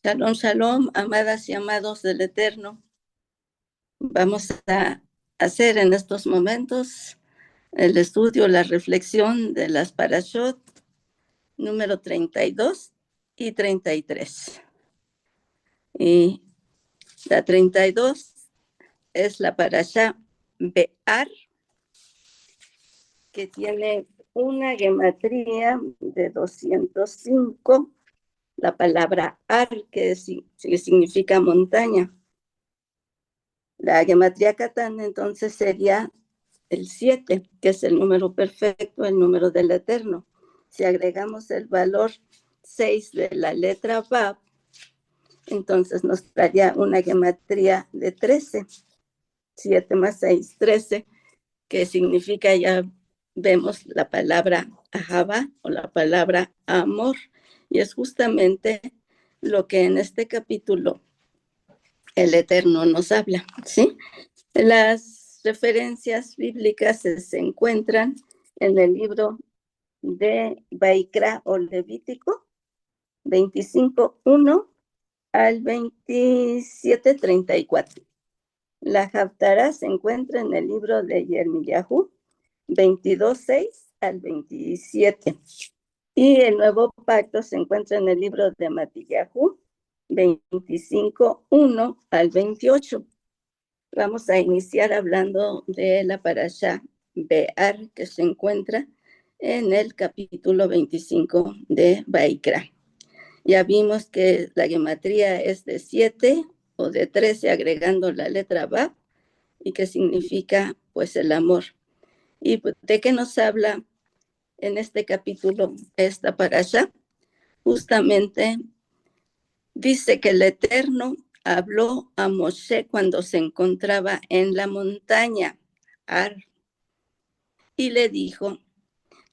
Shalom, shalom, amadas y amados del Eterno. Vamos a hacer en estos momentos el estudio, la reflexión de las parashot número 32 y 33. Y la 32 es la parashá Be'ar, que tiene una gematría de 205, la palabra Ar, que significa montaña. La gematría Catán entonces sería el 7, que es el número perfecto, el número del Eterno. Si agregamos el valor 6 de la letra Vav, entonces nos daría una gematría de 13. 7 más 6, 13, que significa, ya vemos la palabra Ahava o la palabra amor, y es justamente lo que en este capítulo el Eterno nos habla, ¿sí? Las referencias bíblicas se encuentran en el libro de Baikra o Levítico 25:1 al 27:34. La Haftará se encuentra en el libro de Yirmiyahu 22:6 al 27. Y el Nuevo Pacto se encuentra en el libro de Matillahu 25:1 al 28. Vamos a iniciar hablando de la parashá Be'ar, que se encuentra en el capítulo 25 de Baikra. Ya vimos que la gematría es de 7 o de 13, agregando la letra Vav, y que significa pues el amor. ¿Y de qué nos habla en este capítulo esta parashá? Justamente dice que el Eterno habló a Moshe cuando se encontraba en la montaña Ar, y le dijo: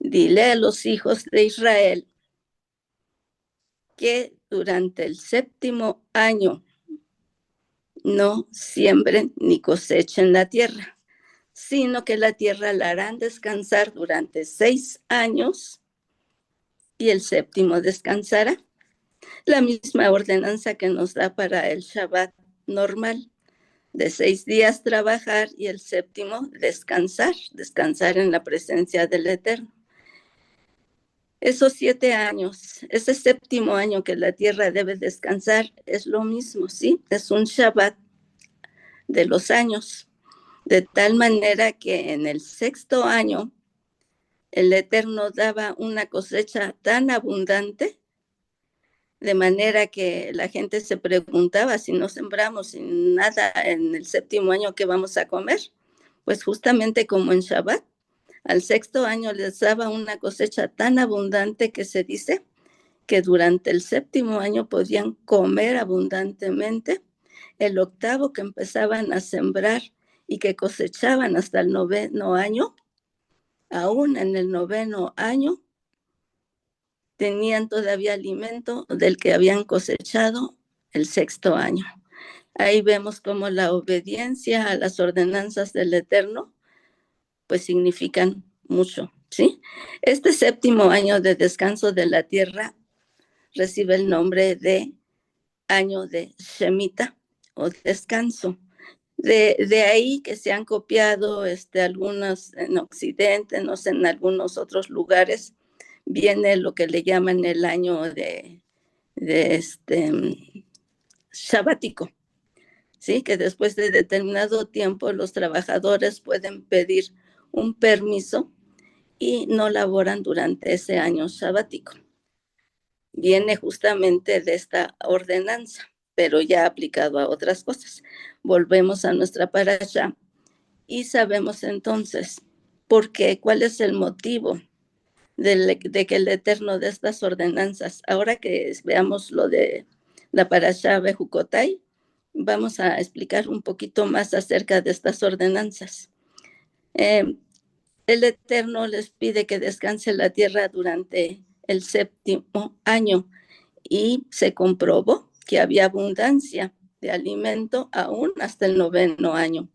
dile a los hijos de Israel que durante el 7º año no siembren ni cosechen la tierra, sino que la tierra la harán descansar durante 6 años y el 7º descansará. La misma ordenanza que nos da para el Shabbat normal, de 6 días trabajar y el 7º descansar en la presencia del Eterno. Esos 7 años, ese 7º año que la tierra debe descansar, es lo mismo, ¿sí? Es un Shabbat de los años, de tal manera que en el 6º año el Eterno daba una cosecha tan abundante, de manera que la gente se preguntaba: si no sembramos nada en el 7º año, ¿qué vamos a comer? Pues justamente como en Shabbat, al 6º año les daba una cosecha tan abundante que se dice que durante el 7º año podían comer abundantemente. El 8º, que empezaban a sembrar y que cosechaban hasta el 9º año, aún en el 9º año tenían todavía alimento del que habían cosechado el 6º año. Ahí vemos cómo la obediencia a las ordenanzas del Eterno pues significan mucho, ¿sí? Este 7º año de descanso de la tierra recibe el nombre de año de Shemitah o descanso. De ahí que se han copiado algunos en Occidente, no sé, en algunos otros lugares, viene lo que le llaman el año de sabático, ¿sí? Que después de determinado tiempo los trabajadores pueden pedir un permiso y no laboran durante ese año sabático. Viene justamente de esta ordenanza, pero ya aplicado a otras cosas. Volvemos a nuestra parasha y sabemos entonces por qué, cuál es el motivo de que el Eterno de estas ordenanzas. Ahora que veamos lo de la parasha Bejucotai, vamos a explicar un poquito más acerca de estas ordenanzas. El Eterno les pide que descanse la tierra durante el 7º año, y se comprobó que había abundancia de alimento aún hasta el 9º año.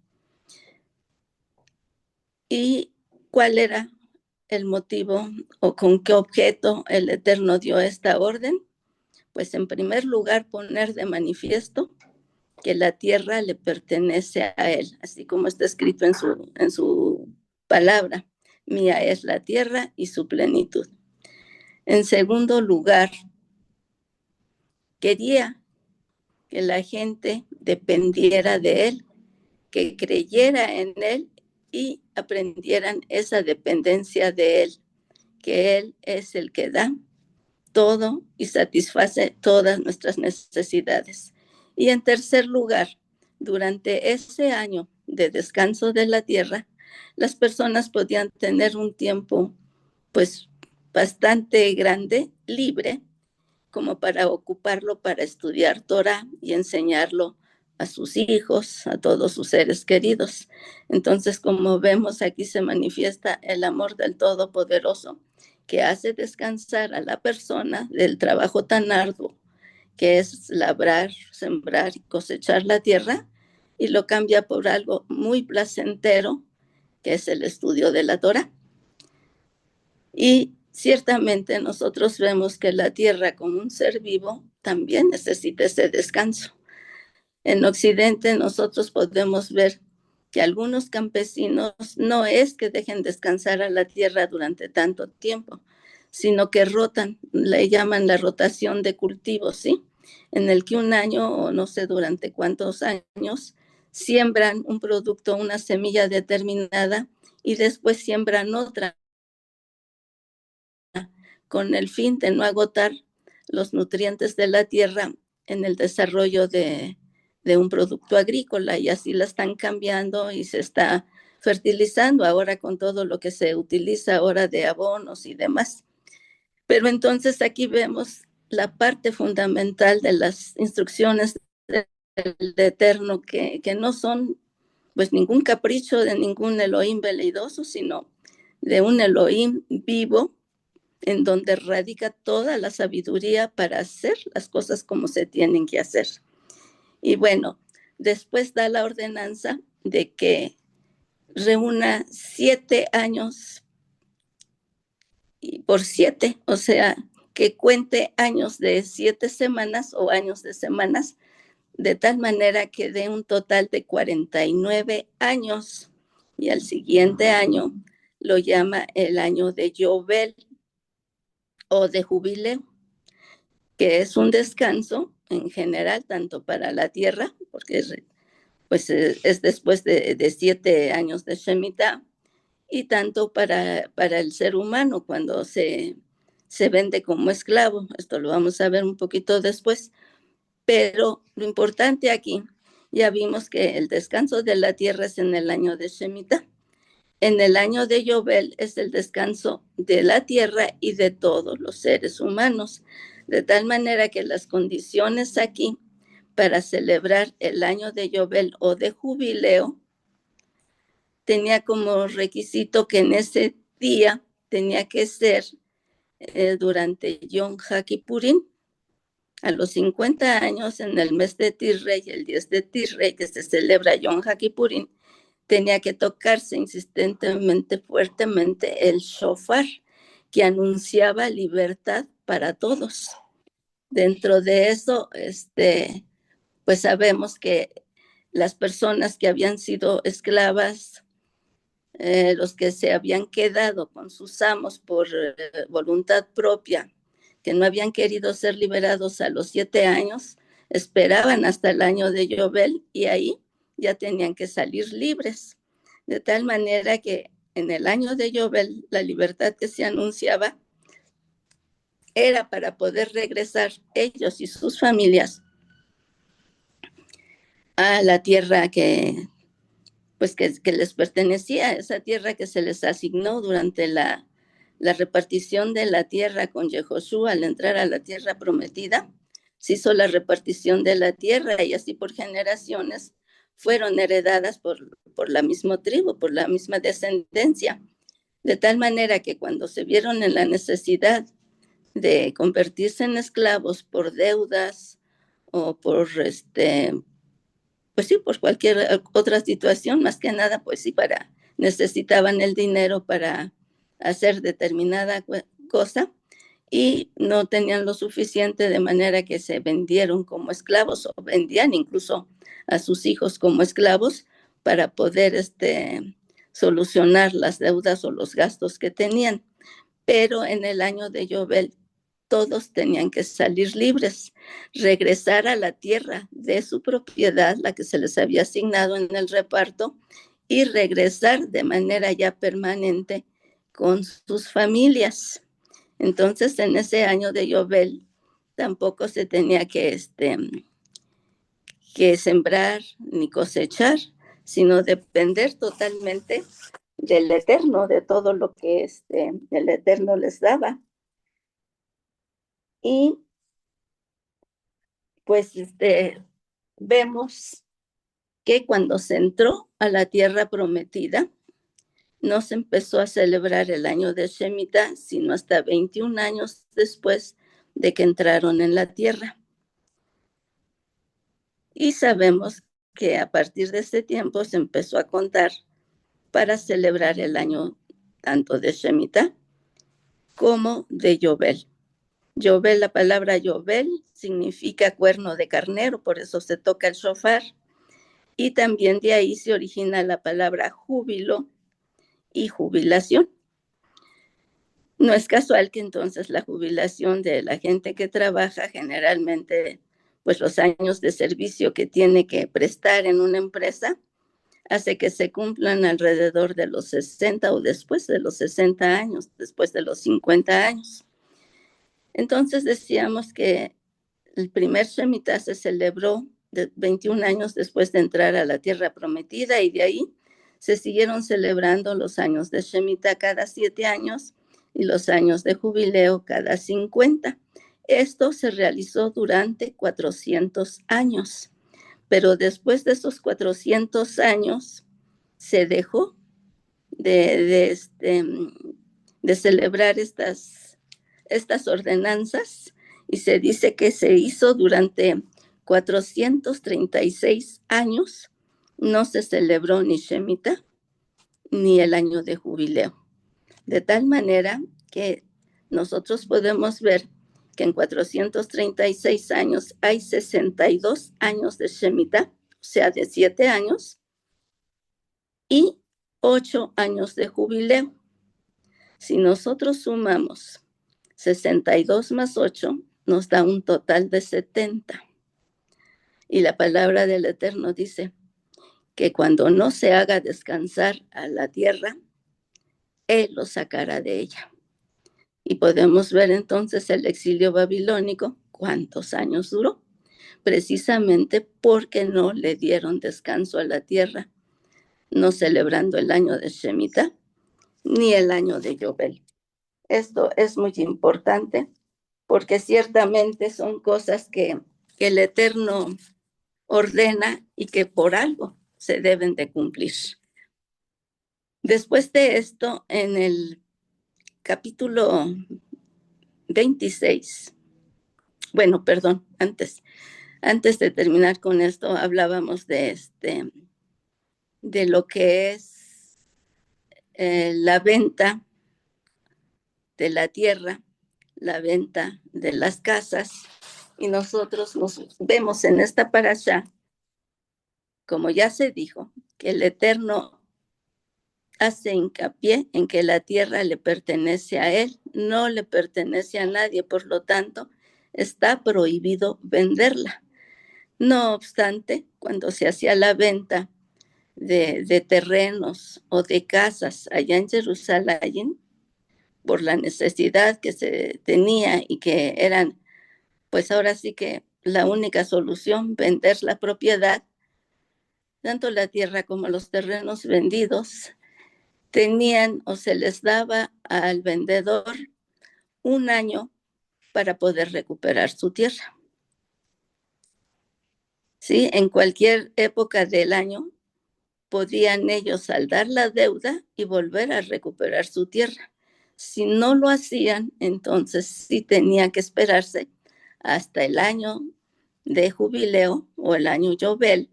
¿Y cuál era el motivo o con qué objeto el Eterno dio esta orden? Pues en primer lugar poner de manifiesto que la tierra le pertenece a él, así como está escrito en su palabra. Mía es la tierra y su plenitud. En segundo lugar, quería que la gente dependiera de él, que creyera en él y aprendieran esa dependencia de él, que él es el que da todo y satisface todas nuestras necesidades. Y en tercer lugar, durante ese año de descanso de la tierra, las personas podían tener un tiempo pues bastante grande, libre, como para ocuparlo para estudiar Torah y enseñarlo a sus hijos, a todos sus seres queridos. Entonces, como vemos, aquí se manifiesta el amor del Todopoderoso, que hace descansar a la persona del trabajo tan arduo, que es labrar, sembrar y cosechar la tierra, y lo cambia por algo muy placentero, que es el estudio de la Torah. Y ciertamente nosotros vemos que la tierra como un ser vivo también necesita ese descanso. En Occidente nosotros podemos ver que algunos campesinos no es que dejen descansar a la tierra durante tanto tiempo, sino que rotan, le llaman la rotación de cultivos, ¿sí? En el que un año o no sé durante cuántos años siembran un producto, una semilla determinada y después siembran otra con el fin de no agotar los nutrientes de la tierra en el desarrollo de un producto agrícola, y así la están cambiando y se está fertilizando ahora con todo lo que se utiliza ahora de abonos y demás. Pero entonces aquí vemos la parte fundamental de las instrucciones del Eterno, que no son pues ningún capricho de ningún Elohim veleidoso, sino de un Elohim vivo, en donde radica toda la sabiduría para hacer las cosas como se tienen que hacer. Y bueno, después da la ordenanza de que reúna 7 años y por 7, o sea, que cuente años de 7 semanas o años de semanas, de tal manera que dé un total de 49 años. Y al siguiente año lo llama el año de Yobel o de jubileo, que es un descanso en general, tanto para la tierra, porque pues es después de 7 años de Shemitah, y tanto para el ser humano cuando se vende como esclavo. Esto lo vamos a ver un poquito después, pero lo importante aquí, ya vimos que el descanso de la tierra es en el año de Shemitah. En el año de Yobel es el descanso de la tierra y de todos los seres humanos, de tal manera que las condiciones aquí para celebrar el año de Yobel o de jubileo tenía como requisito que en ese día tenía que ser durante Yom HaKippurim, a los 50 años, en el mes de Tishrei, el 10 de Tishrei, que se celebra Yom HaKippurim, tenía que tocarse insistentemente, fuertemente, el shofar, que anunciaba libertad para todos. Dentro de eso, pues sabemos que las personas que habían sido esclavas, los que se habían quedado con sus amos por voluntad propia, que no habían querido ser liberados a los 7 años, esperaban hasta el año de Yobel y ahí ya tenían que salir libres. De tal manera que en el año de Yobel, la libertad que se anunciaba era para poder regresar ellos y sus familias a la tierra pues que les pertenecía, esa tierra que se les asignó durante la repartición de la tierra con Yehoshua al entrar a la tierra prometida. Se hizo la repartición de la tierra y así por generaciones fueron heredadas por la misma tribu, por la misma descendencia, de tal manera que cuando se vieron en la necesidad de convertirse en esclavos por deudas o por pues sí, por cualquier otra situación, más que nada, pues sí, necesitaban el dinero para hacer determinada cosa, y no tenían lo suficiente, de manera que se vendieron como esclavos o vendían incluso a sus hijos como esclavos para poder solucionar las deudas o los gastos que tenían. Pero en el año de Yobel todos tenían que salir libres, regresar a la tierra de su propiedad, la que se les había asignado en el reparto, y regresar de manera ya permanente con sus familias. Entonces, en ese año de Yobel, tampoco se tenía que sembrar ni cosechar, sino depender totalmente del Eterno, de todo lo que el Eterno les daba. Y pues vemos que cuando se entró a la tierra prometida, no se empezó a celebrar el año de Shemitah, sino hasta 21 años después de que entraron en la tierra. Y sabemos que a partir de ese tiempo se empezó a contar para celebrar el año tanto de Shemitah como de Yobel. Yobel, la palabra Yobel significa cuerno de carnero, por eso se toca el shofar. Y también de ahí se origina la palabra júbilo y jubilación. No es casual que entonces la jubilación de la gente que trabaja, generalmente, pues los años de servicio que tiene que prestar en una empresa, hace que se cumplan alrededor de los 60 o después de los 60 años, después de los 50 años. Entonces decíamos que el primer Shemitah se celebró 21 años después de entrar a la tierra prometida, y de ahí se siguieron celebrando los años de Shemitah cada 7 años y los años de jubileo cada 50. Esto se realizó durante 400 años, pero después de esos 400 años se dejó de celebrar estas ordenanzas, y se dice que se hizo durante 436 años. No se celebró ni Shemitah ni el año de jubileo. De tal manera que nosotros podemos ver que en 436 años hay 62 años de Shemitah, o sea, de 7 años, y 8 años de jubileo. Si nosotros sumamos 62 más 8, nos da un total de 70. Y la palabra del Eterno dice que cuando no se haga descansar a la tierra, Él lo sacará de ella. Y podemos ver entonces el exilio babilónico, cuántos años duró, precisamente porque no le dieron descanso a la tierra, no celebrando el año de Shemitah ni el año de Yobel. Esto es muy importante porque ciertamente son cosas que el Eterno ordena y que por algo se deben de cumplir. Después de esto, en el capítulo 26, bueno, perdón, antes de terminar con esto, hablábamos de lo que es la venta de la tierra, la venta de las casas, y nosotros nos vemos en esta parasha, como ya se dijo, que el Eterno hace hincapié en que la tierra le pertenece a él, no le pertenece a nadie, por lo tanto, está prohibido venderla. No obstante, cuando se hacía la venta de terrenos o de casas allá en Jerusalén, por la necesidad que se tenía y que eran, pues ahora sí que la única solución, vender la propiedad, tanto la tierra como los terrenos vendidos tenían o se les daba al vendedor un año para poder recuperar su tierra. ¿Sí? En cualquier época del año podían ellos saldar la deuda y volver a recuperar su tierra. Si no lo hacían, entonces sí tenía que esperarse hasta el año de jubileo o el año Yobel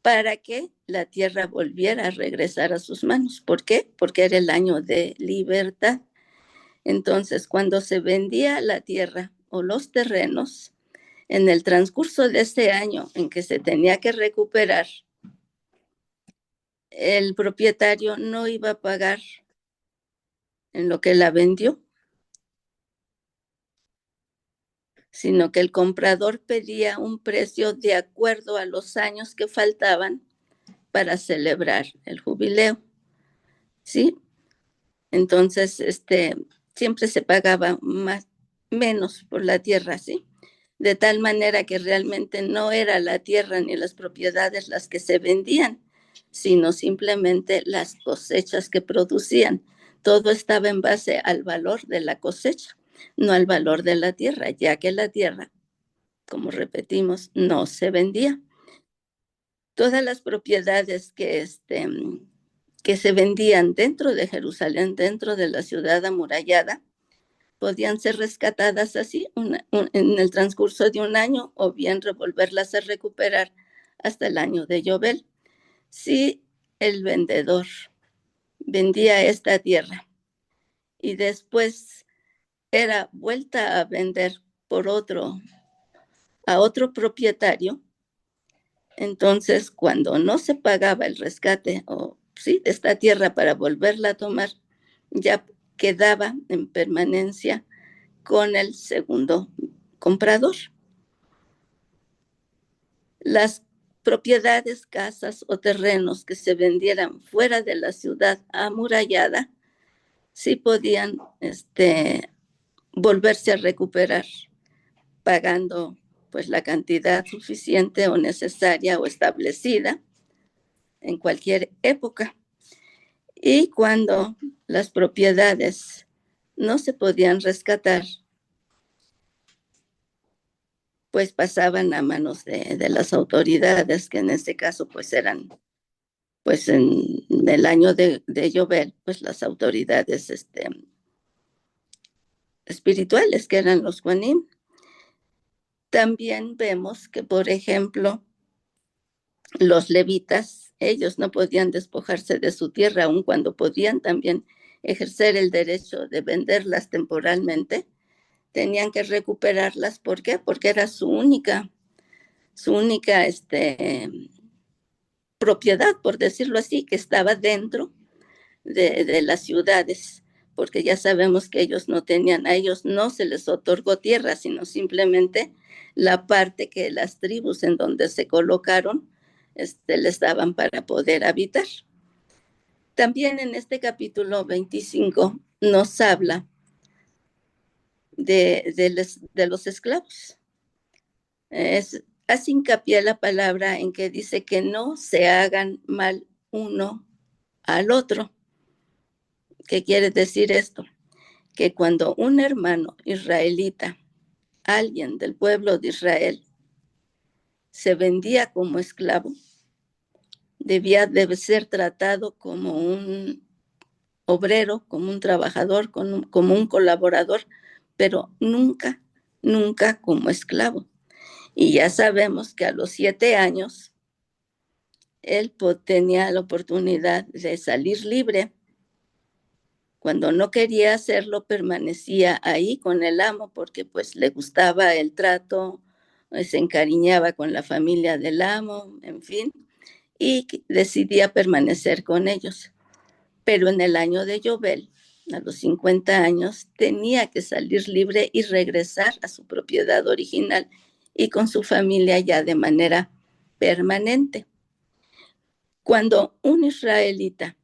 para que la tierra volviera a regresar a sus manos. ¿Por qué? Porque era el año de libertad. Entonces, cuando se vendía la tierra o los terrenos, en el transcurso de ese año en que se tenía que recuperar, el propietario no iba a pagar en lo que la vendió, sino que el comprador pedía un precio de acuerdo a los años que faltaban para celebrar el jubileo, ¿sí? Entonces, siempre se pagaba menos por la tierra, ¿sí? De tal manera que realmente no era la tierra ni las propiedades las que se vendían, sino simplemente las cosechas que producían. Todo estaba en base al valor de la cosecha, no al valor de la tierra, ya que la tierra, como repetimos, no se vendía. Todas las propiedades que se vendían dentro de Jerusalén, dentro de la ciudad amurallada, podían ser rescatadas así en el transcurso de un año o bien volverlas a recuperar hasta el año de Yobel. Si el vendedor vendía esta tierra y después era vuelta a vender a otro propietario, entonces cuando no se pagaba el rescate de esta tierra para volverla a tomar, ya quedaba en permanencia con el segundo comprador. Las propiedades, casas o terrenos que se vendieran fuera de la ciudad amurallada sí podían volverse a recuperar pagando pues la cantidad suficiente o necesaria o establecida en cualquier época. Y cuando las propiedades no se podían rescatar, pues pasaban a manos de las autoridades, que en este caso pues eran, pues en el año de Yobel, pues las autoridades espirituales, que eran los Juanim. También vemos que, por ejemplo, los levitas, ellos no podían despojarse de su tierra, aun cuando podían también ejercer el derecho de venderlas temporalmente, tenían que recuperarlas. ¿Por qué? Porque era su única propiedad, por decirlo así, que estaba dentro de las ciudades, porque ya sabemos que a ellos no se les otorgó tierra, sino simplemente la parte que las tribus en donde se colocaron les daban para poder habitar. También en este capítulo 25 nos habla de los esclavos. Hace hincapié la palabra en que dice que no se hagan mal uno al otro. ¿Qué quiere decir esto? Que cuando un hermano israelita, alguien del pueblo de Israel, se vendía como esclavo, debe ser tratado como un obrero, como un trabajador, como un colaborador, pero nunca, nunca como esclavo. Y ya sabemos que a los 7 años, él tenía la oportunidad de salir libre. Cuando no quería hacerlo, permanecía ahí con el amo porque pues le gustaba el trato, se encariñaba con la familia del amo, en fin, y decidía permanecer con ellos. Pero en el año de Yobel, a los 50 años, tenía que salir libre y regresar a su propiedad original y con su familia ya de manera permanente. Cuando un israelita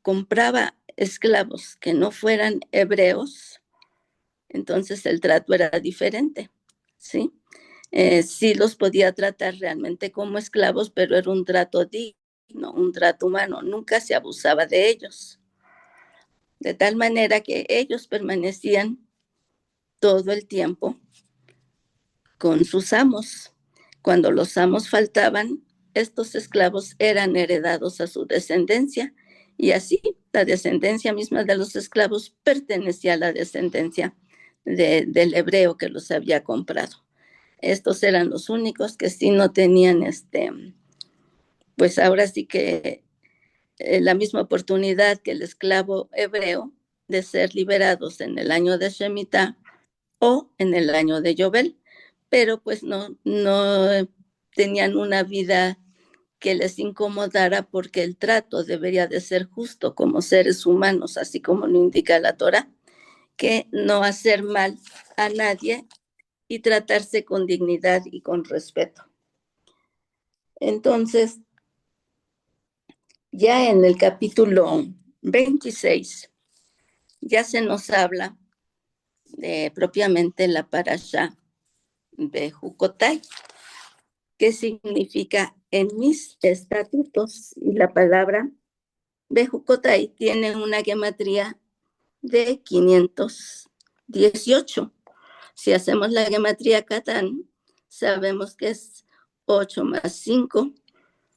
compraba esclavos que no fueran hebreos, entonces el trato era diferente, ¿sí? Sí los podía tratar realmente como esclavos, pero era un trato digno, un trato humano, nunca se abusaba de ellos. De tal manera que ellos permanecían todo el tiempo con sus amos. Cuando los amos faltaban, estos esclavos eran heredados a su descendencia y así la descendencia misma de los esclavos pertenecía a la descendencia del hebreo que los había comprado. Estos eran los únicos que sí no tenían pues ahora sí que la misma oportunidad que el esclavo hebreo, de ser liberados en el año de Shemitah o en el año de Yobel, pero pues no tenían una vida que les incomodara, porque el trato debería de ser justo como seres humanos, así como lo indica la Torá, que no hacer mal a nadie y tratarse con dignidad y con respeto. Entonces, ya en el capítulo 26, ya se nos habla de propiamente la parashá de Jucotay, que significa en mis estatutos, y la palabra Bejucotay tiene una gematría de 518. Si hacemos la gematría Catán, sabemos que es 8 más 5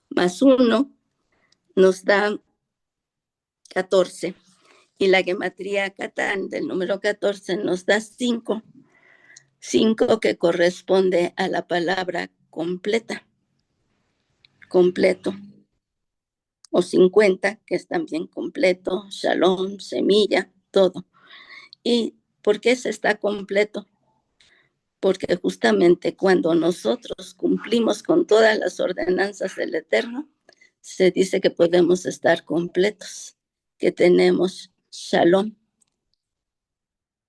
más 1 nos da 14. Y la gematría Catán del número 14 nos da 5. 5 que corresponde a la palabra completa, completo. O 50, que es también completo, shalom, semilla, todo. ¿Y por qué se está completo? Porque justamente cuando nosotros cumplimos con todas las ordenanzas del Eterno, se dice que podemos estar completos, que tenemos shalom.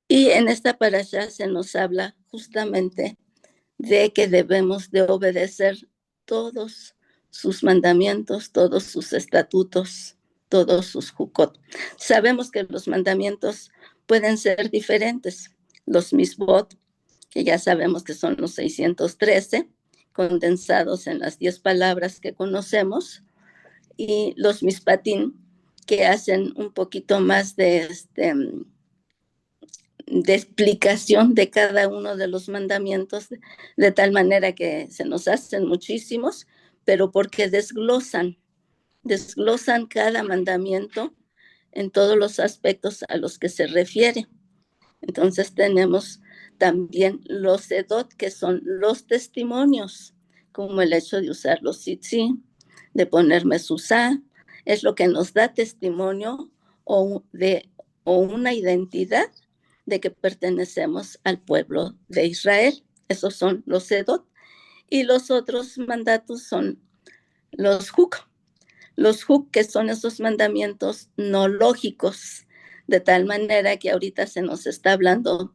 Y en esta parashá se nos habla justamente de que debemos de obedecer todos sus mandamientos, todos sus estatutos, todos sus jukot. Sabemos que los mandamientos pueden ser diferentes. Los misbot, que ya sabemos que son los 613, condensados en las 10 palabras que conocemos, y los mispatín, que hacen un poquito más de explicación de cada uno de los mandamientos, de tal manera que se nos hacen muchísimos, pero porque desglosan cada mandamiento en todos los aspectos a los que se refiere. Entonces tenemos también los edot, que son los testimonios, como el hecho de usar los tzitzit, de poner mezuzá, es lo que nos da testimonio o una identidad de que pertenecemos al pueblo de Israel. Esos son los edot. Y los otros mandatos son los juk. Los juk, que son esos mandamientos no lógicos, de tal manera que ahorita se nos está hablando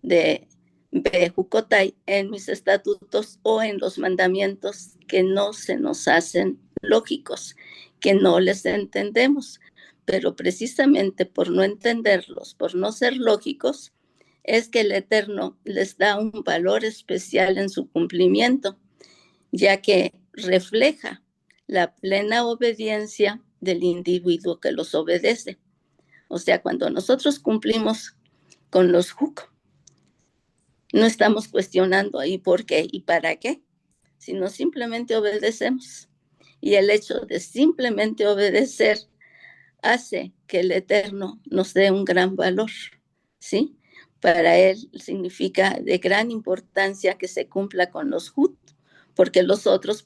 de Bejucotay en mis estatutos o en los mandamientos que no se nos hacen lógicos, que no les entendemos. Pero precisamente por no entenderlos, por no ser lógicos, es que el Eterno les da un valor especial en su cumplimiento, ya que refleja la plena obediencia del individuo que los obedece. O sea, cuando nosotros cumplimos con los juk, no estamos cuestionando ahí por qué y para qué, sino simplemente obedecemos. Y el hecho de simplemente obedecer hace que el Eterno nos dé un gran valor, ¿sí? Para Él significa de gran importancia que se cumpla con los hut, porque los otros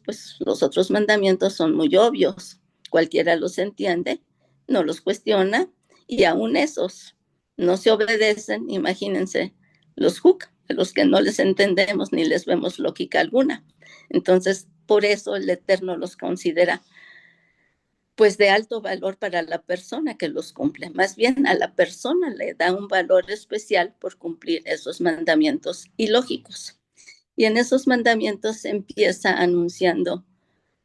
mandamientos son muy obvios, cualquiera los entiende, no los cuestiona, y aún esos no se obedecen. Imagínense los huk, a los que no les entendemos ni les vemos lógica alguna. Entonces, por eso el Eterno los considera pues de alto valor para la persona que los cumple. Más bien a la persona le da un valor especial por cumplir esos mandamientos ilógicos. Y en esos mandamientos se empieza anunciando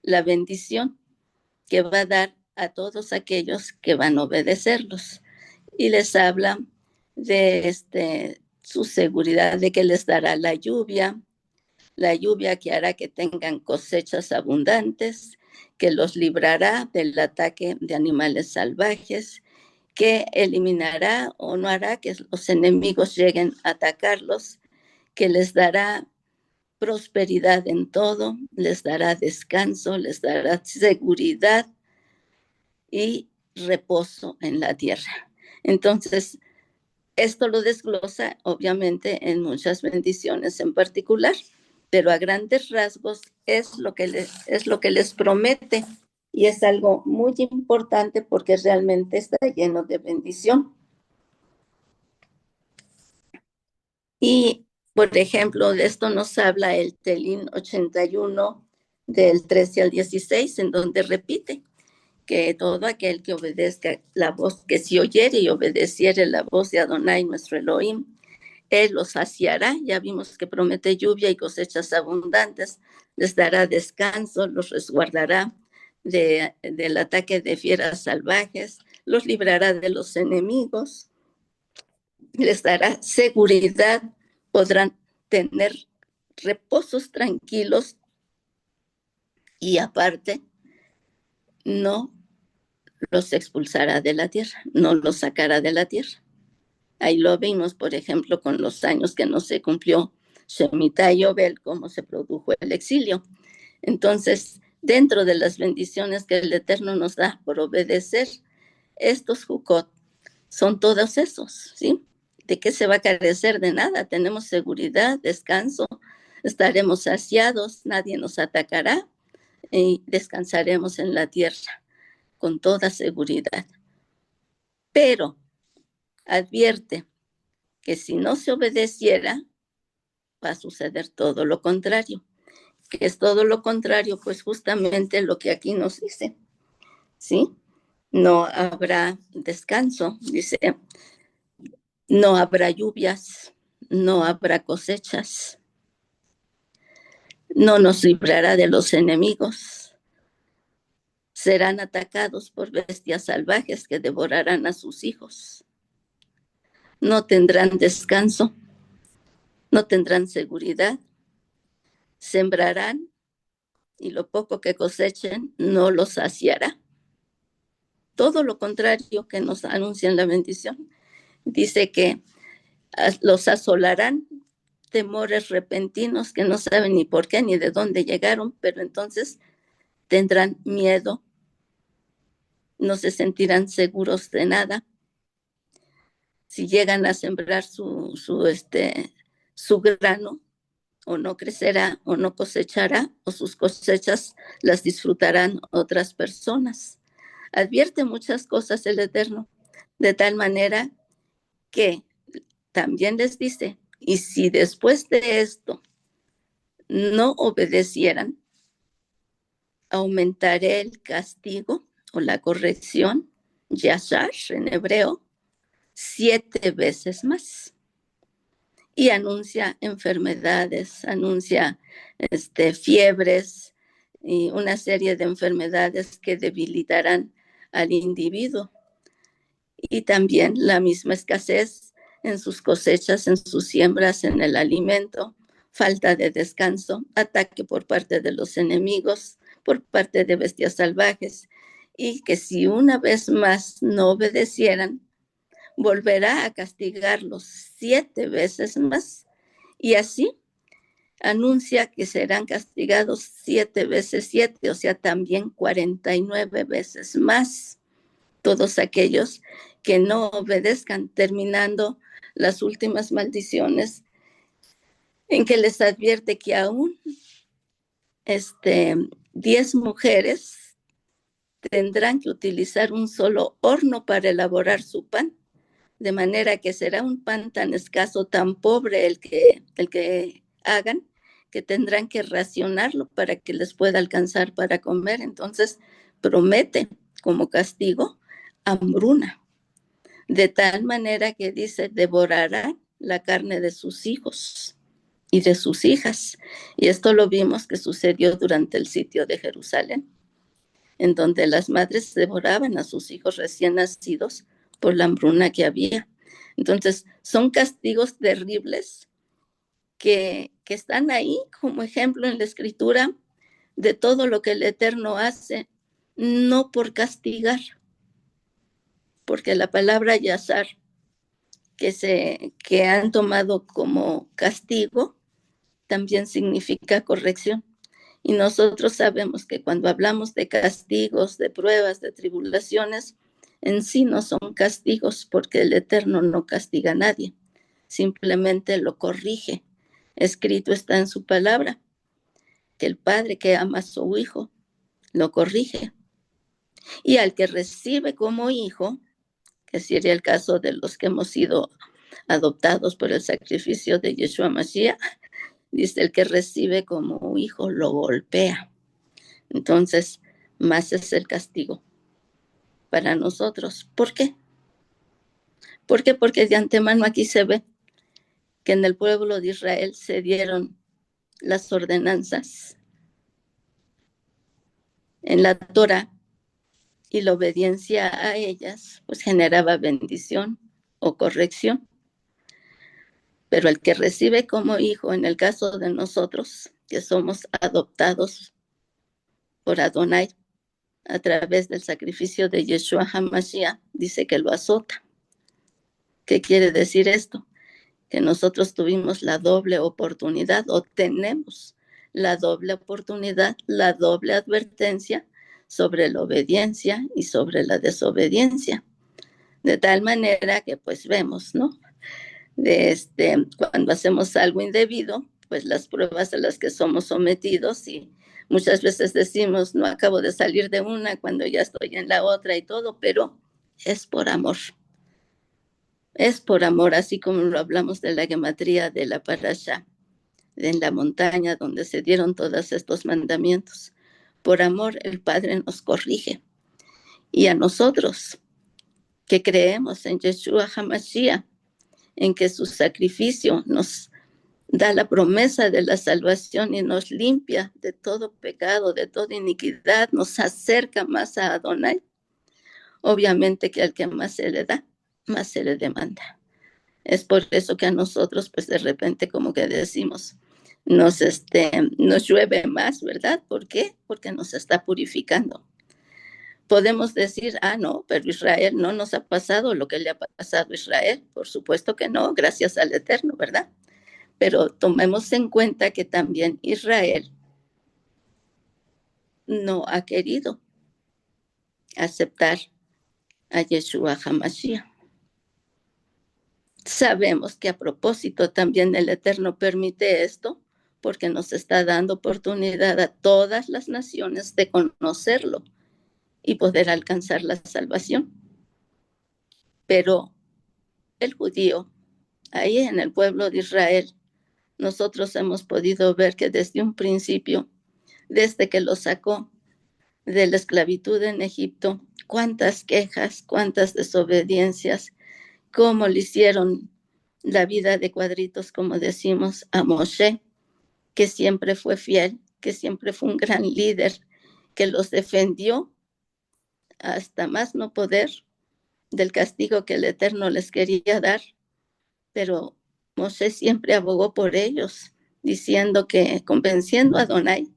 la bendición que va a dar a todos aquellos que van a obedecerlos. Y les habla de su seguridad, de que les dará la lluvia que hará que tengan cosechas abundantes, que los librará del ataque de animales salvajes, que eliminará o no hará que los enemigos lleguen a atacarlos, que les dará prosperidad en todo, les dará descanso, les dará seguridad y reposo en la tierra. Entonces, esto lo desglosa, obviamente, en muchas bendiciones en particular, pero a grandes rasgos es lo que les promete, y es algo muy importante porque realmente está lleno de bendición. Y, por ejemplo, de esto nos habla el Telín 81 del 13 al 16, en donde repite que todo aquel que obedezca la voz, que si oyere y obedeciere la voz de Adonai, nuestro Elohim, él los saciará. Ya vimos que promete lluvia y cosechas abundantes, les dará descanso, los resguardará del ataque de fieras salvajes, los librará de los enemigos, les dará seguridad, podrán tener reposos tranquilos y aparte no los expulsará de la tierra, no los sacará de la tierra. Ahí lo vimos, por ejemplo, con los años que no se cumplió Shemitah y Obel, cómo se produjo el exilio. Entonces, dentro de las bendiciones que el Eterno nos da por obedecer, estos Jukot son todos esos, ¿sí? ¿De qué se va a carecer? De nada. Tenemos seguridad, descanso, estaremos saciados, nadie nos atacará y descansaremos en la tierra con toda seguridad. Pero advierte que si no se obedeciera, va a suceder todo lo contrario. ¿Qué es todo lo contrario? Pues justamente lo que aquí nos dice, ¿sí? No habrá descanso, dice, no habrá lluvias, no habrá cosechas, no nos librará de los enemigos, serán atacados por bestias salvajes que devorarán a sus hijos, no tendrán descanso, no tendrán seguridad, sembrarán y lo poco que cosechen no los saciará. Todo lo contrario que nos anuncia en la bendición. Dice que los asolarán temores repentinos que no saben ni por qué ni de dónde llegaron, pero entonces tendrán miedo, no se sentirán seguros de nada. Si llegan a sembrar su grano, o no crecerá, o no cosechará, o sus cosechas las disfrutarán otras personas. Advierte muchas cosas el Eterno, de tal manera que también les dice, y si después de esto no obedecieran, aumentaré el castigo o la corrección, yashar en hebreo, 7 veces más. Y anuncia enfermedades, anuncia fiebres y una serie de enfermedades que debilitarán al individuo. Y también la misma escasez en sus cosechas, en sus siembras, en el alimento, falta de descanso, ataque por parte de los enemigos, por parte de bestias salvajes, y que si una vez más no obedecieran, volverá a castigarlos 7 veces más, y así anuncia que serán castigados 7 veces 7, o sea, también 49 veces más, todos aquellos que no obedezcan, terminando las últimas maldiciones en que les advierte que aún 10 mujeres tendrán que utilizar un solo horno para elaborar su pan, de manera que será un pan tan escaso, tan pobre el que hagan, que tendrán que racionarlo para que les pueda alcanzar para comer. Entonces promete como castigo hambruna, de tal manera que dice, devorará la carne de sus hijos y de sus hijas. Y esto lo vimos que sucedió durante el sitio de Jerusalén, en donde las madres devoraban a sus hijos recién nacidos por la hambruna que había. Entonces, son castigos terribles que están ahí como ejemplo en la Escritura de todo lo que el Eterno hace, no por castigar, porque la palabra yazar que han tomado como castigo también significa corrección. Y nosotros sabemos que cuando hablamos de castigos, de pruebas, de tribulaciones, en sí no son castigos porque el Eterno no castiga a nadie, simplemente lo corrige. Escrito está en su palabra que el padre que ama a su hijo lo corrige. Y al que recibe como hijo, que sería el caso de los que hemos sido adoptados por el sacrificio de Yeshua Mashiach, dice, el que recibe como hijo lo golpea. Entonces, más es el castigo para nosotros. ¿Por qué? ¿Por qué? Porque de antemano aquí se ve que en el pueblo de Israel se dieron las ordenanzas en la Torah, y la obediencia a ellas pues generaba bendición o corrección. Pero el que recibe como hijo, en el caso de nosotros, que somos adoptados por Adonai a través del sacrificio de Yeshua HaMashiach, dice que lo azota. ¿Qué quiere decir esto? Que nosotros tuvimos la doble oportunidad, o tenemos la doble oportunidad, la doble advertencia sobre la obediencia y sobre la desobediencia. De tal manera que pues vemos, ¿no? Cuando hacemos algo indebido, pues las pruebas a las que somos sometidos, y muchas veces decimos, no acabo de salir de una cuando ya estoy en la otra y todo, pero es por amor. Es por amor, así como lo hablamos de la gematría de la parasha, en la montaña donde se dieron todos estos mandamientos. Por amor el Padre nos corrige. Y a nosotros que creemos en Yeshua HaMashiach, en que su sacrificio nos da la promesa de la salvación y nos limpia de todo pecado, de toda iniquidad, nos acerca más a Adonai. Obviamente que al que más se le da, más se le demanda. Es por eso que a nosotros, pues de repente como que decimos, nos llueve más, ¿verdad? ¿Por qué? Porque nos está purificando. Podemos decir, no, pero Israel no nos ha pasado lo que le ha pasado a Israel. Por supuesto que no, gracias al Eterno, ¿verdad? Pero tomemos en cuenta que también Israel no ha querido aceptar a Yeshua HaMashiach. Sabemos que a propósito también el Eterno permite esto porque nos está dando oportunidad a todas las naciones de conocerlo y poder alcanzar la salvación. Pero el judío, ahí en el pueblo de Israel, nosotros hemos podido ver que desde un principio, desde que lo sacó de la esclavitud en Egipto, cuántas quejas, cuántas desobediencias, cómo le hicieron la vida de cuadritos, como decimos, a Moshe, que siempre fue fiel, que siempre fue un gran líder, que los defendió hasta más no poder del castigo que el Eterno les quería dar, pero Moshe siempre abogó por ellos, diciendo que, convenciendo a Adonai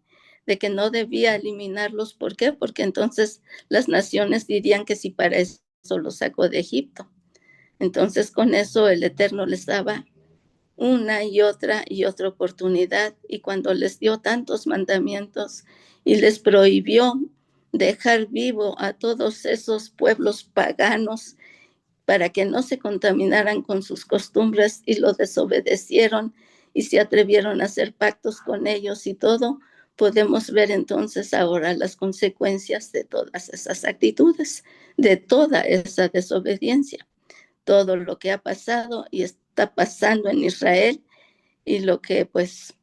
de que no debía eliminarlos. ¿Por qué? Porque entonces las naciones dirían que si para eso los sacó de Egipto. Entonces con eso el Eterno les daba una y otra oportunidad, y cuando les dio tantos mandamientos y les prohibió dejar vivo a todos esos pueblos paganos para que no se contaminaran con sus costumbres, y lo desobedecieron y se atrevieron a hacer pactos con ellos y todo, podemos ver entonces ahora las consecuencias de todas esas actitudes, de toda esa desobediencia, todo lo que ha pasado y está pasando en Israel, y lo que pues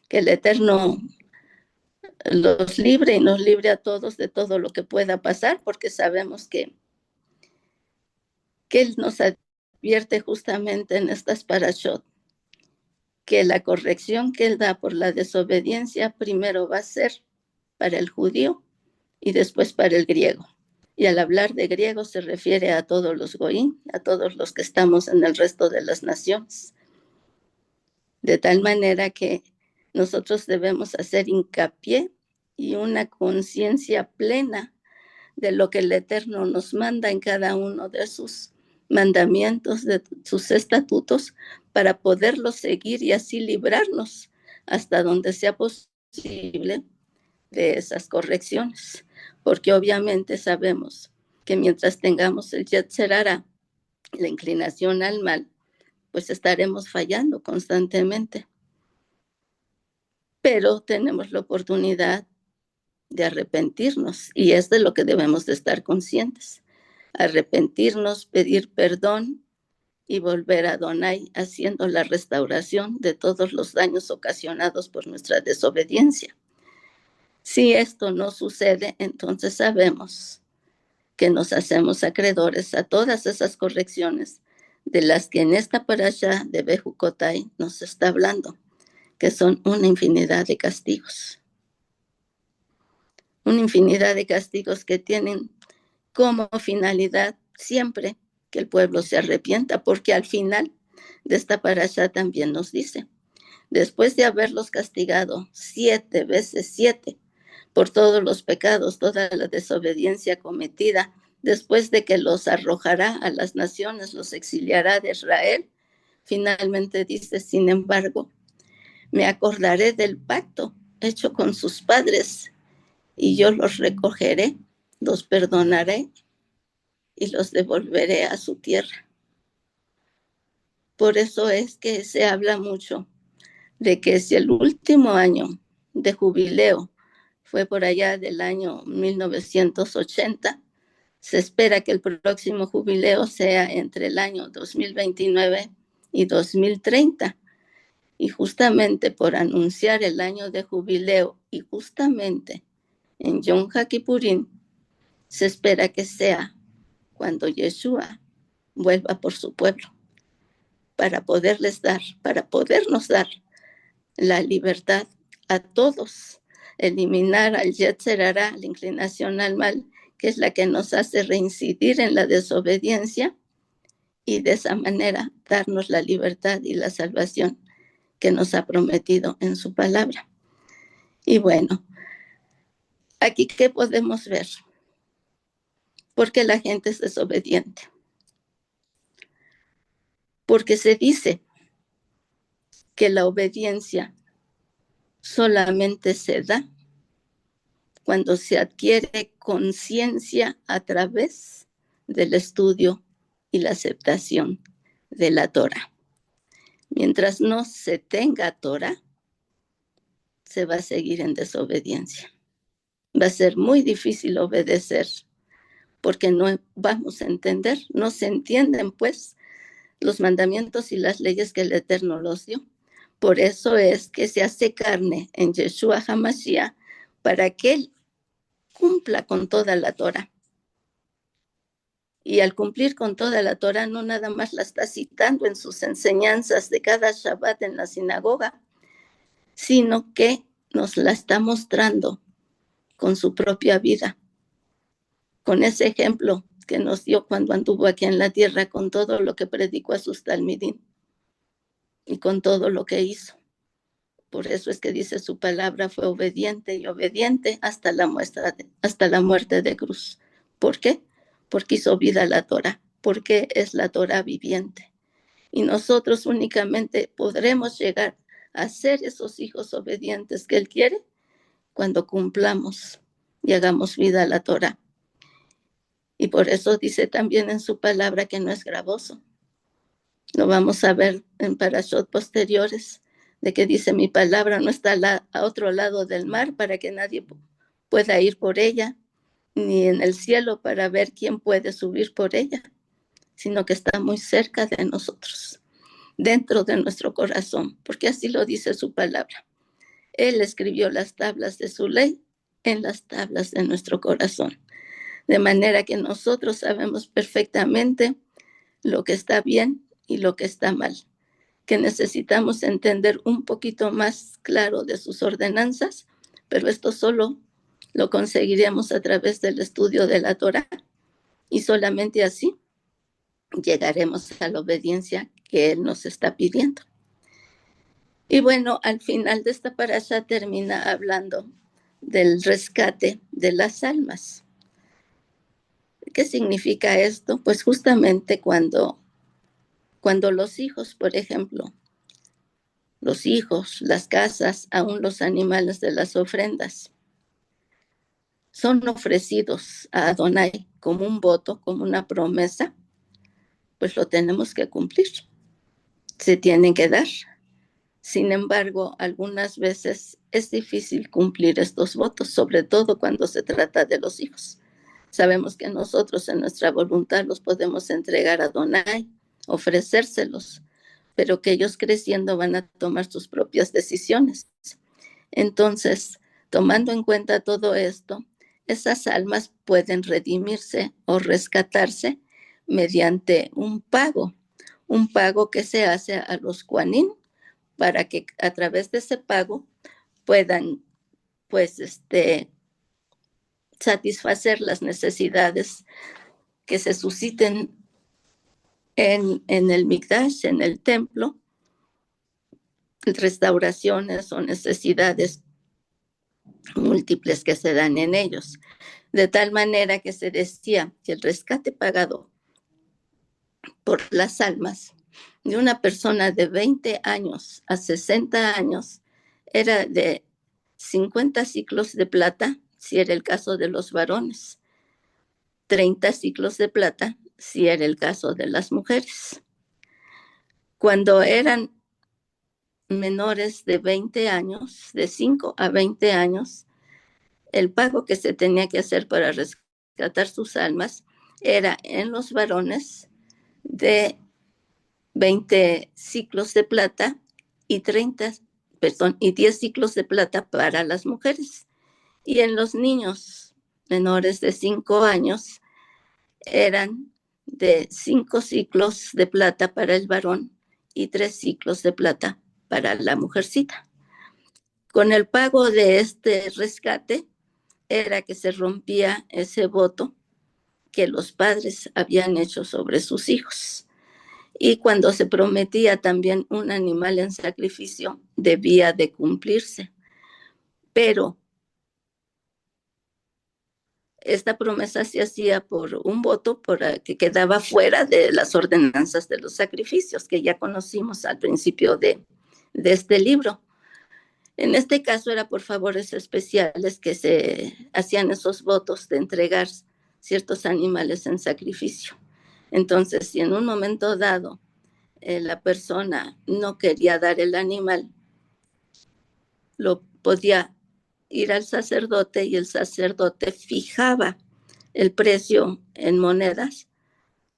que el Eterno los libre y nos libre a todos de todo lo que pueda pasar, porque sabemos que Él nos advierte justamente en estas parashot, que la corrección que Él da por la desobediencia primero va a ser para el judío y después para el griego. Y al hablar de griego se refiere a todos los goín, a todos los que estamos en el resto de las naciones. De tal manera que nosotros debemos hacer hincapié y una conciencia plena de lo que el Eterno nos manda en cada uno de sus mandamientos, de sus estatutos, para poderlos seguir y así librarnos hasta donde sea posible de esas correcciones. Porque obviamente sabemos que mientras tengamos el Yetzer Hara, la inclinación al mal, pues estaremos fallando constantemente. Pero tenemos la oportunidad de arrepentirnos, y es de lo que debemos de estar conscientes. Arrepentirnos, pedir perdón y volver a Adonai, haciendo la restauración de todos los daños ocasionados por nuestra desobediencia. Si esto no sucede, entonces sabemos que nos hacemos acreedores a todas esas correcciones de las que en esta parasha de Bejucotai nos está hablando, que son una infinidad de castigos. Una infinidad de castigos que tienen como finalidad siempre que el pueblo se arrepienta, porque al final de esta parasha también nos dice, después de haberlos castigado 7 veces 7 por todos los pecados, toda la desobediencia cometida, después de que los arrojará a las naciones, los exiliará de Israel, finalmente dice, sin embargo, me acordaré del pacto hecho con sus padres y yo los recogeré, los perdonaré y los devolveré a su tierra. Por eso es que se habla mucho de que si el último año de jubileo fue por allá del año 1980, se espera que el próximo jubileo sea entre el año 2029 y 2030. Y justamente por anunciar el año de jubileo y justamente en Yom HaKippurim, se espera que sea cuando Yeshua vuelva por su pueblo, para podernos dar la libertad a todos, eliminar al Yetzer Hará, la inclinación al mal, que es la que nos hace reincidir en la desobediencia, y de esa manera darnos la libertad y la salvación que nos ha prometido en su palabra. Y bueno, aquí ¿qué podemos ver? Porque la gente es desobediente. Porque se dice que la obediencia solamente se da cuando se adquiere conciencia a través del estudio y la aceptación de la Torah. Mientras no se tenga Torah, se va a seguir en desobediencia. Va a ser muy difícil obedecer porque no vamos a entender, no se entienden pues los mandamientos y las leyes que el Eterno los dio. Por eso es que se hace carne en Yeshua HaMashiach para que Él cumpla con toda la Torah. Y al cumplir con toda la Torah, no nada más la está citando en sus enseñanzas de cada Shabbat en la sinagoga, sino que nos la está mostrando con su propia vida, con ese ejemplo que nos dio cuando anduvo aquí en la tierra, con todo lo que predicó a sus talmidim y con todo lo que hizo. Por eso es que dice su palabra fue obediente y obediente hasta la muerte de cruz. ¿Por qué? Porque hizo vida a la Torah, porque es la Torah viviente. Y nosotros únicamente podremos llegar a ser esos hijos obedientes que Él quiere cuando cumplamos y hagamos vida a la Torah. Y por eso dice también en su palabra que no es gravoso. Lo vamos a ver en parashot posteriores, de que dice mi palabra no está a otro lado del mar para que nadie pueda ir por ella, ni en el cielo para ver quién puede subir por ella, sino que está muy cerca de nosotros, dentro de nuestro corazón, porque así lo dice su palabra. Él escribió las tablas de su ley en las tablas de nuestro corazón, de manera que nosotros sabemos perfectamente lo que está bien y lo que está mal, que necesitamos entender un poquito más claro de sus ordenanzas, pero esto solo lo conseguiremos a través del estudio de la Torah y solamente así llegaremos a la obediencia que Él nos está pidiendo. Y bueno, al final de esta parasha termina hablando del rescate de las almas. ¿Qué significa esto? Pues justamente cuando los hijos, por ejemplo, los hijos, las casas, aún los animales de las ofrendas, son ofrecidos a Adonai como un voto, como una promesa, pues lo tenemos que cumplir. Se tienen que dar. Sin embargo, algunas veces es difícil cumplir estos votos, sobre todo cuando se trata de los hijos. Sabemos que nosotros en nuestra voluntad los podemos entregar a Adonai, ofrecérselos, pero que ellos creciendo van a tomar sus propias decisiones. Entonces, tomando en cuenta todo esto, esas almas pueden redimirse o rescatarse mediante un pago que se hace a los Kuan-Yin para que a través de ese pago puedan, pues, satisfacer las necesidades que se susciten en el Mikdash, en el templo, restauraciones o necesidades múltiples que se dan en ellos. De tal manera que se decía que el rescate pagado por las almas de una persona de 20 años a 60 años era de 50 ciclos de plata, si era el caso de los varones, 30 ciclos de plata, si era el caso de las mujeres. Cuando eran menores de 20 años, de 5 a 20 años, el pago que se tenía que hacer para rescatar sus almas era en los varones de 20 ciclos de plata y 10 ciclos de plata para las mujeres. Y en los niños menores de 5 años eran de 5 ciclos de plata para el varón y 3 ciclos de plata para la mujercita. Con el pago de este rescate era que se rompía ese voto que los padres habían hecho sobre sus hijos. Y cuando se prometía también un animal en sacrificio, debía de cumplirse. Pero esta promesa se hacía por un voto que quedaba fuera de las ordenanzas de los sacrificios que ya conocimos al principio de este libro. En este caso era por favores especiales que se hacían esos votos de entregar ciertos animales en sacrificio. Entonces, si en un momento dado la persona no quería dar el animal, lo podía ir al sacerdote y el sacerdote fijaba el precio en monedas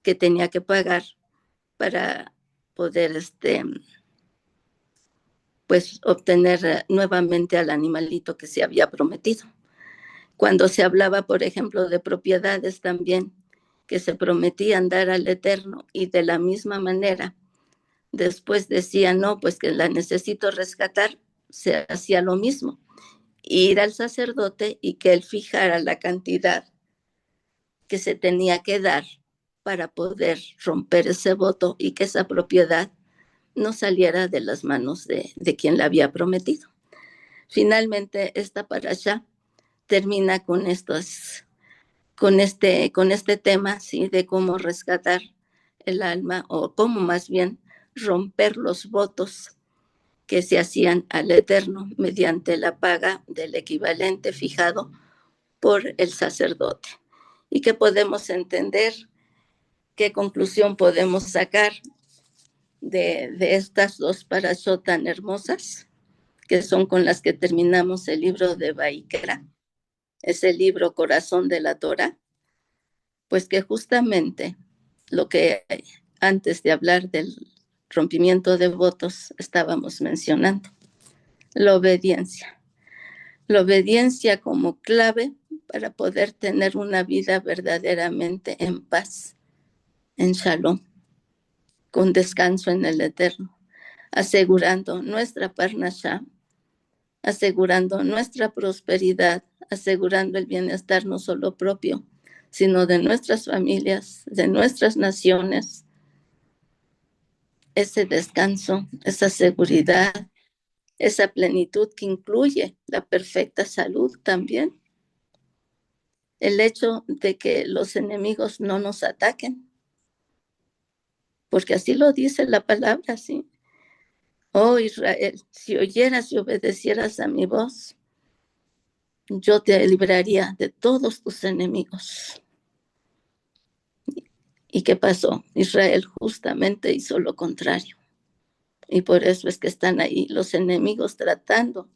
que tenía que pagar para poder pues obtener nuevamente al animalito que se había prometido. Cuando se hablaba, por ejemplo, de propiedades también que se prometían dar al Eterno y de la misma manera, después decían, no, pues que la necesito rescatar, se hacía lo mismo, ir al sacerdote y que él fijara la cantidad que se tenía que dar para poder romper ese voto y que esa propiedad no saliera de las manos de quien la había prometido. Finalmente, esta parashá termina con este tema, ¿sí? De cómo rescatar el alma o cómo más bien romper los votos que se hacían al Eterno mediante la paga del equivalente fijado por el sacerdote. ¿Y qué podemos entender? ¿Qué conclusión podemos sacar de estas dos parashot tan hermosas, que son con las que terminamos el libro de Vaikra? Es el libro corazón de la Torah. Pues que justamente lo que antes de hablar del rompimiento de votos estábamos mencionando, la obediencia. La obediencia como clave para poder tener una vida verdaderamente en paz, en shalom, con descanso en el Eterno, asegurando nuestra parnashá, asegurando nuestra prosperidad, asegurando el bienestar no solo propio, sino de nuestras familias, de nuestras naciones. Ese descanso, esa seguridad, esa plenitud que incluye la perfecta salud también. El hecho de que los enemigos no nos ataquen, porque así lo dice la palabra, ¿sí? Oh Israel, si oyeras y obedecieras a mi voz, yo te libraría de todos tus enemigos. ¿Y qué pasó? Israel justamente hizo lo contrario. Y por eso es que están ahí los enemigos tratando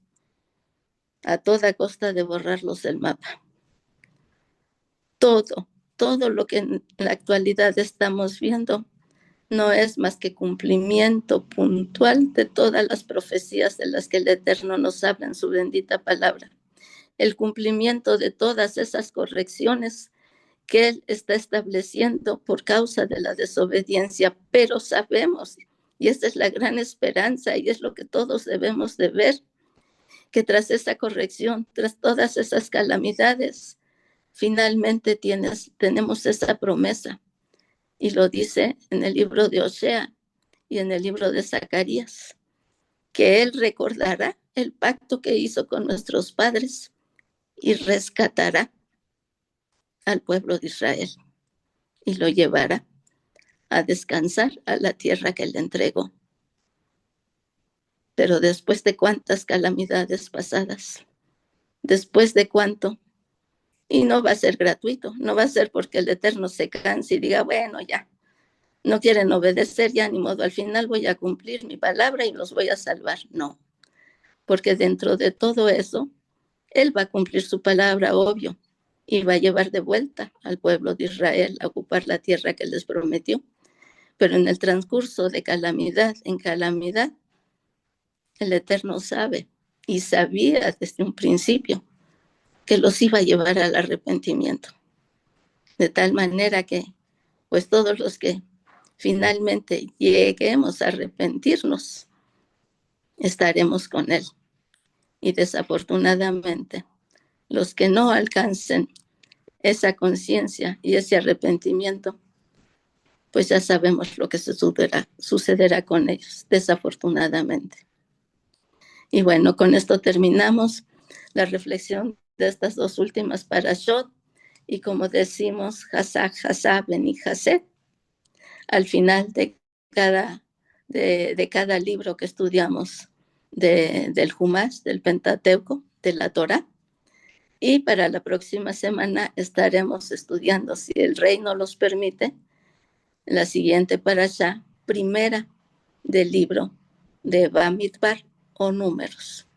a toda costa de borrarlos del mapa. Todo lo que en la actualidad estamos viendo no es más que cumplimiento puntual de todas las profecías de las que el Eterno nos habla en su bendita palabra. El cumplimiento de todas esas correcciones que Él está estableciendo por causa de la desobediencia, pero sabemos, y esta es la gran esperanza y es lo que todos debemos de ver, que tras esa corrección, tras todas esas calamidades, finalmente tenemos esa promesa, y lo dice en el libro de Osea y en el libro de Zacarías, que Él recordará el pacto que hizo con nuestros padres y rescatará al pueblo de Israel y lo llevará a descansar a la tierra que le entregó. Pero después de cuántas calamidades pasadas, después de cuánto, y no va a ser gratuito, no va a ser porque el Eterno se canse y diga, bueno, ya, no quieren obedecer, ya ni modo, al final voy a cumplir mi palabra y los voy a salvar. No, porque dentro de todo eso, Él va a cumplir su palabra, obvio, y va a llevar de vuelta al pueblo de Israel a ocupar la tierra que les prometió. Pero en el transcurso de calamidad en calamidad, el Eterno sabe y sabía desde un principio que los iba a llevar al arrepentimiento. De tal manera que, pues todos los que finalmente lleguemos a arrepentirnos, estaremos con Él. Y desafortunadamente, los que no alcancen esa conciencia y ese arrepentimiento, pues ya sabemos lo que sucederá con ellos, desafortunadamente. Y bueno, con esto terminamos la reflexión de estas dos últimas parashot. Y como decimos, Hazak, Hazak, Beni Haset, al final de cada libro que estudiamos del Humash, del Pentateuco, de la Torá. Y para la próxima semana estaremos estudiando, si el Rey nos los permite, la siguiente parashá, primera del libro de Bamidbar o Números.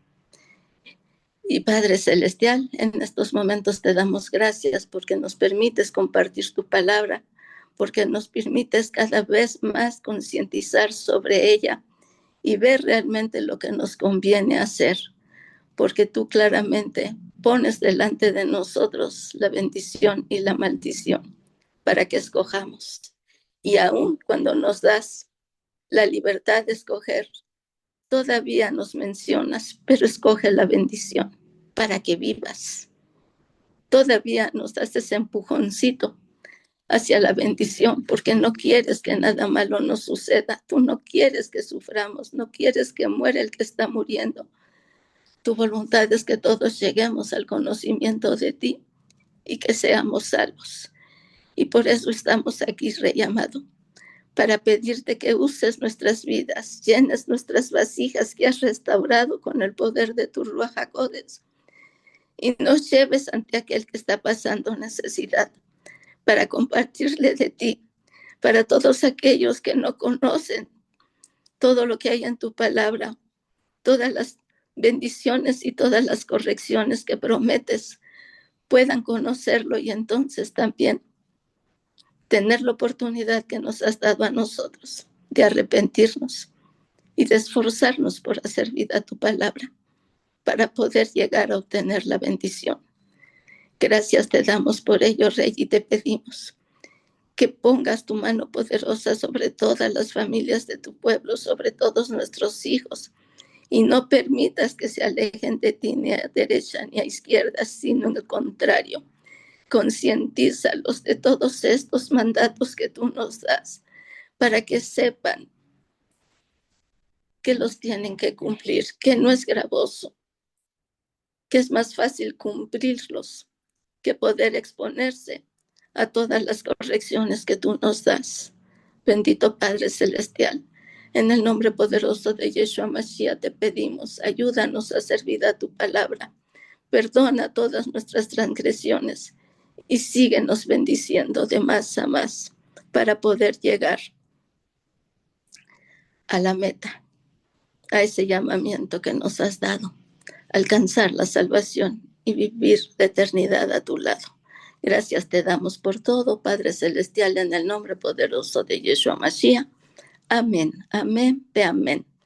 Y Padre Celestial, en estos momentos te damos gracias porque nos permites compartir tu palabra, porque nos permites cada vez más concientizar sobre ella y ver realmente lo que nos conviene hacer, porque tú claramente pones delante de nosotros la bendición y la maldición para que escojamos. Y aún cuando nos das la libertad de escoger, todavía nos mencionas, pero escoge la bendición para que vivas. Todavía nos das ese empujoncito hacia la bendición, porque no quieres que nada malo nos suceda. Tú no quieres que suframos, no quieres que muera el que está muriendo. Tu voluntad es que todos lleguemos al conocimiento de ti y que seamos salvos. Y por eso estamos aquí, Rey amado, para pedirte que uses nuestras vidas, llenes nuestras vasijas que has restaurado con el poder de tu Ruach HaKodesh y nos lleves ante aquel que está pasando necesidad para compartirle de ti, para todos aquellos que no conocen todo lo que hay en tu palabra, todas las bendiciones y todas las correcciones que prometes puedan conocerlo y entonces también tener la oportunidad que nos has dado a nosotros de arrepentirnos y de esforzarnos por hacer vida a tu palabra para poder llegar a obtener la bendición. Gracias te damos por ello, Rey, y te pedimos que pongas tu mano poderosa sobre todas las familias de tu pueblo, sobre todos nuestros hijos, y no permitas que se alejen de ti ni a derecha ni a izquierda, sino en el contrario. Concientízalos de todos estos mandatos que tú nos das para que sepan que los tienen que cumplir, que no es gravoso, que es más fácil cumplirlos que poder exponerse a todas las correcciones que tú nos das. Bendito Padre Celestial, en el nombre poderoso de Yeshua Mashiach te pedimos, ayúdanos a hacer vida a tu palabra, perdona todas nuestras transgresiones y síguenos bendiciendo de más a más para poder llegar a la meta, a ese llamamiento que nos has dado, alcanzar la salvación y vivir la eternidad a tu lado. Gracias te damos por todo, Padre Celestial, en el nombre poderoso de Yeshua Mashiach. Amén, amén, de amén.